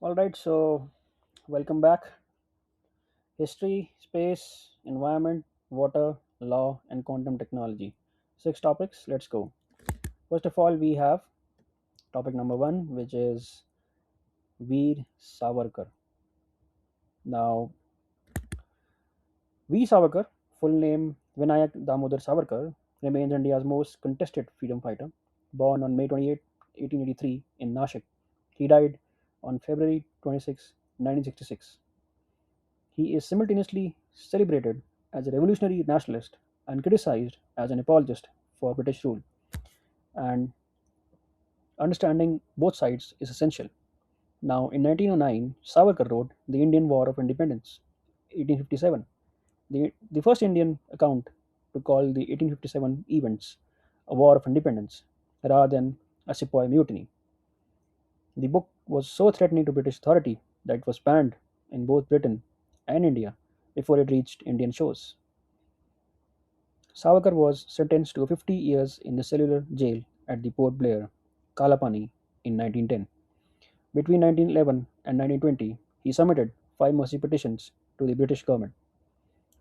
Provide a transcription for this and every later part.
All right, so welcome back. History, space, environment, water, law, and quantum technology. Six topics. Let's go. First of all, we have topic number one, which is Veer Savarkar. Now, Veer Savarkar, full name Vinayak Damodar Savarkar, remains India's most contested freedom fighter. Born on May 28, 1883, in Nashik, he died on February 26, 1966. He is simultaneously celebrated as a revolutionary nationalist and criticized as an apologist for British rule. And understanding both sides is essential. Now, in 1909, Savarkar wrote The Indian War of Independence, 1857, the first Indian account to call the 1857 events a war of independence rather than a sepoy mutiny. The book was so threatening to British authority that it was banned in both Britain and India before it reached Indian shores. Savarkar was sentenced to 50 years in the cellular jail at the Port Blair, Kalapani, in 1910. Between 1911 and 1920, he submitted five mercy petitions to the British government.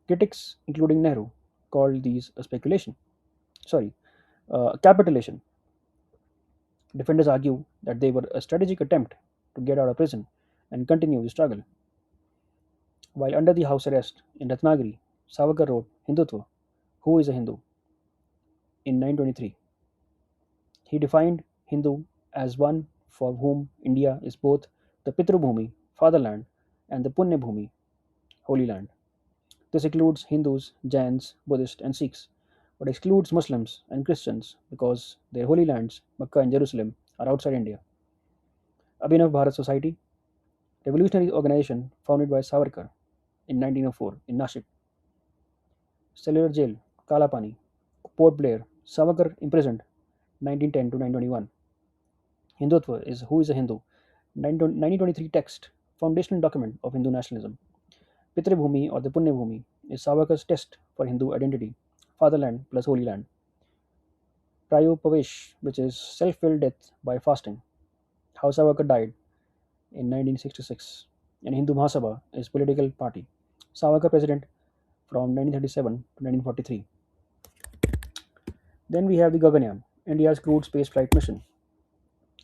Critics, including Nehru, called these a speculation. Sorry, capitulation. Defenders argue that they were a strategic attempt to get out of prison and continue the struggle. While under the house arrest in Ratnagiri, Savarkar wrote Hindutva, Who is a Hindu, in 923. He defined Hindu as one for whom India is both the Pitrubhumi, fatherland, and the Punya Bhumi, holy land. This includes Hindus, Jains, Buddhists, and Sikhs, but excludes Muslims and Christians because their holy lands, Mecca and Jerusalem, are outside India. Abhinav Bharat Society, revolutionary organization founded by Savarkar in 1904 in Nashik. Cellular Jail, Kalapani, Port Blair, Savarkar imprisoned 1910 to 921. Hindutva is Who is a Hindu? 1923 text, foundational document of Hindu nationalism. Pitrabhumi or the Punya Bhumi is Savarkar's test for Hindu identity, fatherland plus holy land. Prayopavesh, which is self-willed death by fasting, how Savarkar died in 1966. And Hindu Mahasabha is political party. Savarkar president from 1937 to 1943. Then we have the Gaganyaan, India's crewed space flight mission.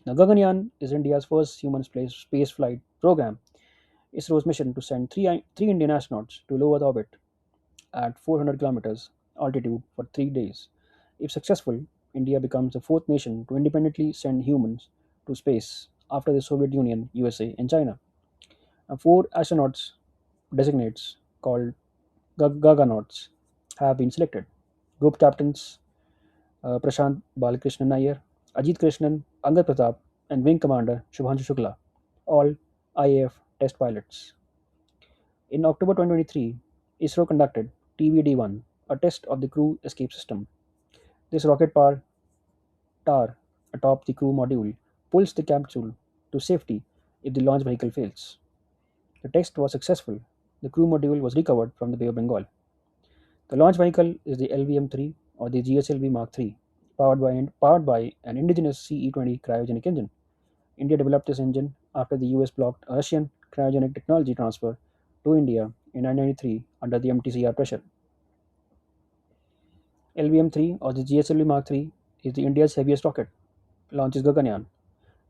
Now, Gaganyaan is India's first human space flight program. ISRO's mission to send three Indian astronauts to low Earth orbit at 400 kilometers altitude for 3 days. If successful, India becomes the fourth nation to independently send humans to space after the Soviet Union, USA, and China. Four astronauts designates called Gaganauts have been selected. Group captains Prashant Balakrishnan Nair, Ajit Krishnan, Angad Pratap, and Wing Commander Shubhanshu Shukla, all IAF test pilots. In October 2023, ISRO conducted TVD-1, a test of the crew escape system. This rocket powered tower atop the crew module pulls the capsule to safety if the launch vehicle fails. The test was successful. The crew module was recovered from the Bay of Bengal. The launch vehicle is the LVM-3 or the GSLV Mark III, powered by an indigenous CE-20 cryogenic engine. India developed this engine after the US blocked a Russian cryogenic technology transfer to India in 1993 under the MTCR pressure. LVM-3 or the GSLV Mark III is the India's heaviest rocket. Launches Gaganyaan.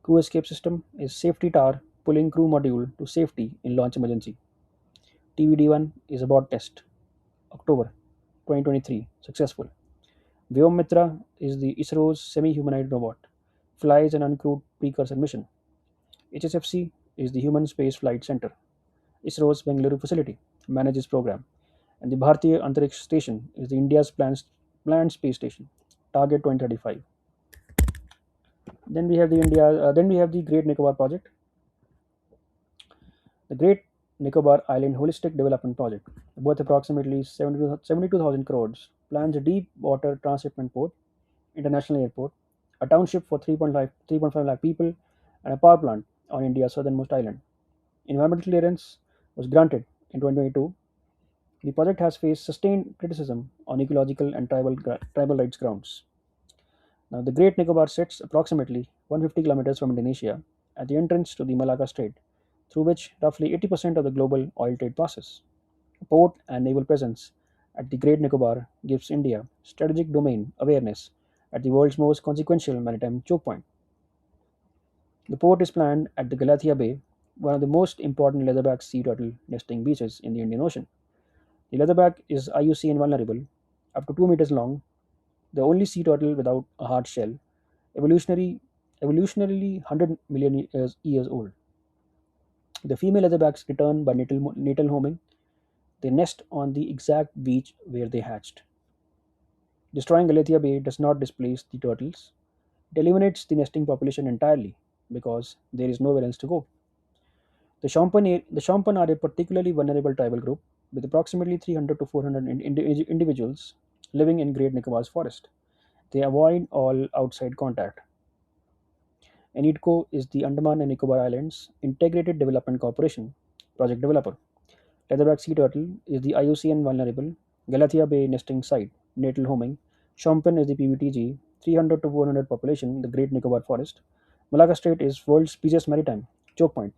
Crew escape system is safety tower pulling crew module to safety in launch emergency. TVD-1 is abort test. October 2023 successful. Vyomitra is the ISRO's semi-humanoid robot. Flies an uncrewed precursor mission. HSFC is the Human Space Flight Center. ISRO's Bengaluru facility manages program. And the Bharatiya Antariksh Station is the India's planned space station. Target 2035. Then we have the Great Nicobar project. The Great Nicobar Island Holistic Development Project, worth approximately 72,000 crores, plans a deep water transshipment port, international airport, a township for 3.5 lakh people, and a power plant on India's southernmost island. Environmental clearance was granted in 2022. The project has faced sustained criticism on ecological and tribal rights grounds. Now, the Great Nicobar sits approximately 150 kilometers from Indonesia at the entrance to the Malacca Strait, through which roughly 80% of the global oil trade passes. A port and naval presence at the Great Nicobar gives India strategic domain awareness at the world's most consequential maritime choke point. The port is planned at the Galathea Bay, one of the most important leatherback sea turtle nesting beaches in the Indian Ocean. The leatherback is IUCN vulnerable, up to 2 meters long, the only sea turtle without a hard shell, evolutionary, evolutionarily 100 million years old. The female leatherbacks return by natal homing. They nest on the exact beach where they hatched. Destroying Galathea Bay does not displace the turtles. It eliminates the nesting population entirely because there is nowhere else to go. The Shompan are a particularly vulnerable tribal group with approximately 300 to 400 individuals living in Great Nicobar's forest. They avoid all outside contact. ANIDCO is the Andaman and Nicobar Islands Integrated Development Corporation project developer. Leatherback sea turtle is the IUCN vulnerable Galathea Bay nesting site, natal homing. Shompen is the PVTG, 300 to 400 population, the Great Nicobar Forest. Malacca Strait is world's busiest maritime choke point.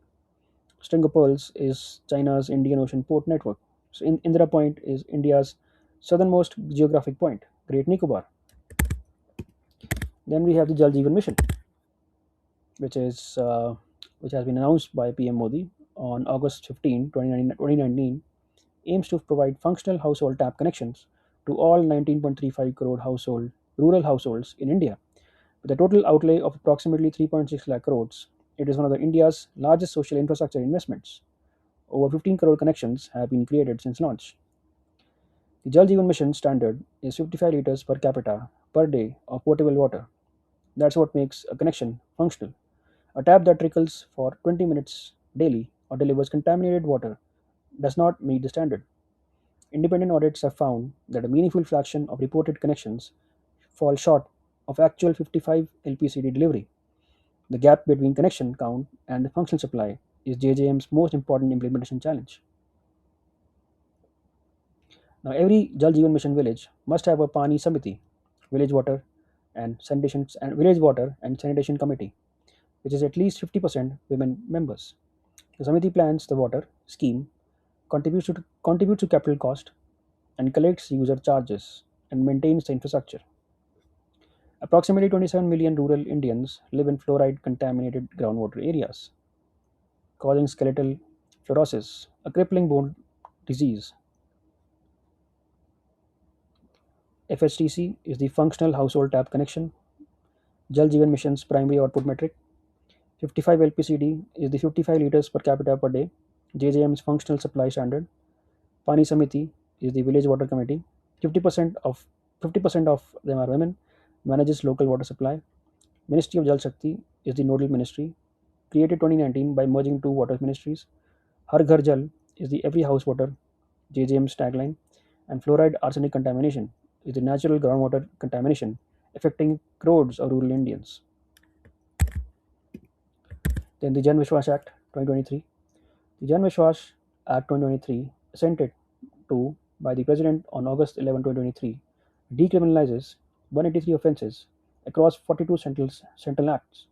String of Pearls is China's Indian Ocean port network. So Indira Point is India's southernmost geographic point, Great Nicobar. Then we have the Jal Jeevan Mission, which is which has been announced by PM Modi on August 15, 2019, aims to provide functional household tap connections to all 19.35 crore rural households in India. With a total outlay of approximately 3.6 lakh crores, it is one of India's largest social infrastructure investments. Over 15 crore connections have been created since launch. The Jal Jeevan Mission standard is 55 liters per capita per day of potable water. That's what makes a connection functional. A tap that trickles for 20 minutes daily or delivers contaminated water does not meet the standard. Independent audits have found that a meaningful fraction of reported connections fall short of actual 55 LPCD delivery. The gap between connection count and the functional supply is JJM's most important implementation challenge. Now, every Jal Jeevan Mission village must have a Pani Samiti, village water and sanitation committee, which is at least 50% women members. The Samiti plans the water scheme, contributes to capital cost, and collects user charges and maintains the infrastructure. Approximately 27 million rural Indians live in fluoride contaminated groundwater areas, causing skeletal fluorosis, a crippling bone disease. FHTC is the functional household tap connection, Jal Jeevan Mission's primary output metric. 55 LPCD is the 55 liters per capita per day, JJM's functional supply standard. Pani Samiti is the village water committee. 50% of 50% of them are women, manages local water supply. Ministry of Jal Shakti is the nodal ministry, created 2019 by merging two water ministries. Har Ghar Jal is the every house water, JJM's tagline, and fluoride arsenic contamination is the natural groundwater contamination affecting crores of rural Indians. Then the Jan Vishwas Act 2023. The Jan Vishwas Act 2023, assented to by the President on August 11, 2023, decriminalizes 183 offences across 42 central acts.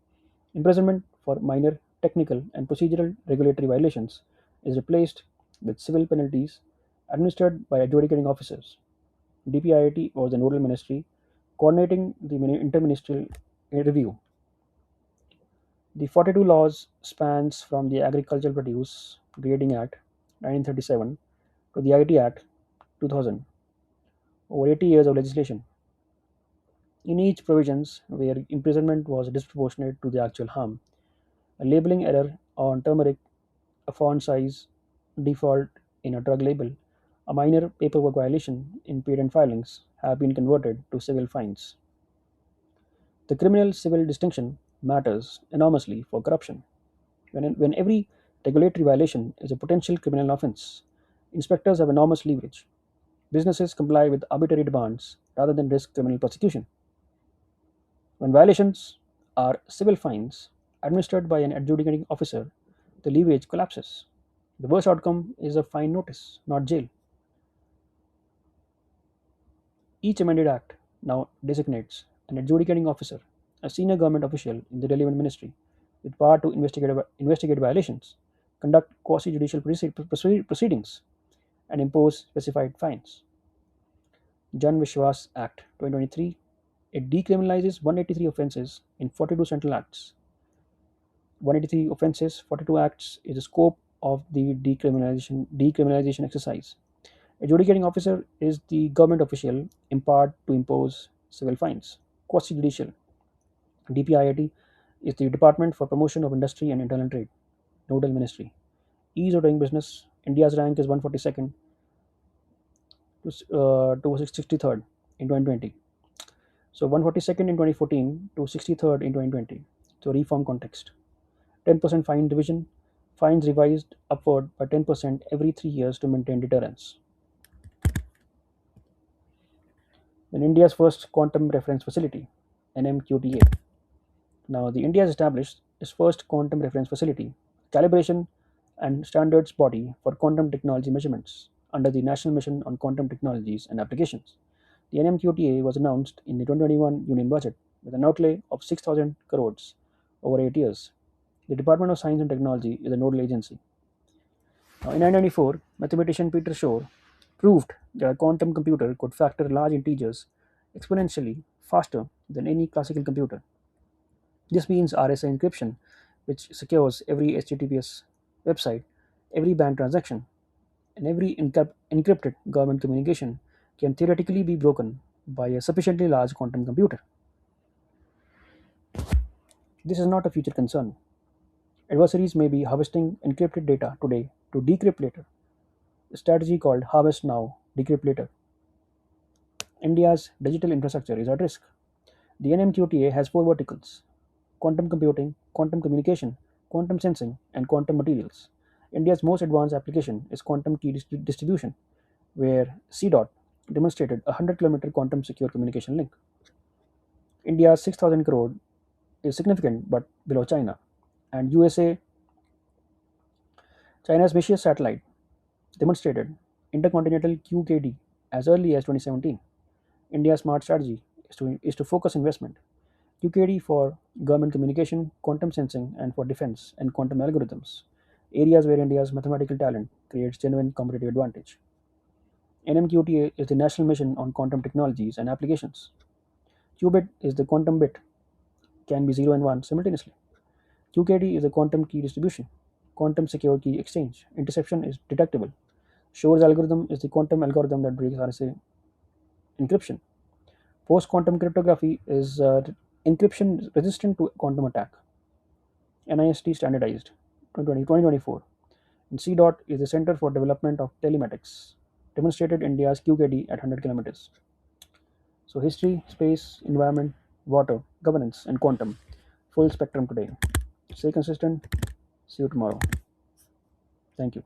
Imprisonment for minor technical and procedural regulatory violations is replaced with civil penalties administered by adjudicating officers. DPIIT was the nodal ministry coordinating the interministerial review. The 42 laws spans from the Agricultural Produce Grading Act 1937 to the IT Act 2000, over 80 years of legislation. In each provisions where imprisonment was disproportionate to the actual harm, a labeling error on turmeric, a font size default in a drug label, a minor paperwork violation in patent filings have been converted to civil fines. The criminal civil distinction matters enormously for corruption. When every regulatory violation is a potential criminal offense, inspectors have enormous leverage. Businesses comply with arbitrary demands rather than risk criminal prosecution. When violations are civil fines administered by an adjudicating officer, the leverage collapses. The worst outcome is a fine notice, not jail. Each amended act now designates an adjudicating officer, a senior government official in the relevant ministry, with power to investigate violations. conduct quasi-judicial proceedings, and impose specified fines. Jan Vishwas Act 2023, it decriminalizes 183 offences in 42 central acts. 183 offences, 42 acts is the scope of the decriminalization exercise. A adjudicating officer is the government official empowered to impose civil fines. Quasi-judicial DPIIT is the Department for Promotion of Industry and Internal Trade, nodal ministry. Ease of doing business. India's rank is 142nd to 63rd in 2020. So 142nd in 2014 to 63rd in 2020. So reform context. 10% fine division. Fines revised upward by 10% every 3 years to maintain deterrence. Then India's first quantum reference facility, NMQTA. Now, the India has established its first quantum reference facility, calibration and standards body for quantum technology measurements under the National Mission on Quantum Technologies and Applications. The NMQTA was announced in the 2021 Union Budget with an outlay of 6,000 crores over 8 years. The Department of Science and Technology is the nodal agency. Now, in 1994, mathematician Peter Shor proved that a quantum computer could factor large integers exponentially faster than any classical computer. This means RSA encryption, which secures every HTTPS website, every bank transaction, and every encrypted government communication can theoretically be broken by a sufficiently large quantum computer. This is not a future concern. Adversaries may be harvesting encrypted data today to decrypt later, a strategy called harvest now, decrypt later. India's digital infrastructure is at risk. The NMQTA has four verticals: quantum computing, quantum communication, quantum sensing, and quantum materials. India's most advanced application is quantum key distribution, where CDOT demonstrated a 100-kilometer quantum secure communication link. India's 6,000 crore is significant but below China. And China's Messier satellite demonstrated intercontinental QKD as early as 2017. India's smart strategy is to focus investment. QKD for government communication, quantum sensing, and for defense and quantum algorithms, areas where India's mathematical talent creates genuine competitive advantage. NMQTA is the national mission on quantum technologies and applications. Qubit is the quantum bit, can be 0 and 1 simultaneously. QKD is the quantum key distribution, quantum secure key exchange. Interception is detectable. Shor's algorithm is the quantum algorithm that breaks RSA encryption. Post quantum cryptography is encryption resistant to quantum attack. NIST standardized 2024. And CDOT is the Center for Development of Telematics, demonstrated India's QKD at 100 kilometers. So, history, space, environment, water, governance, and quantum. Full spectrum today. Stay consistent. See you tomorrow. Thank you.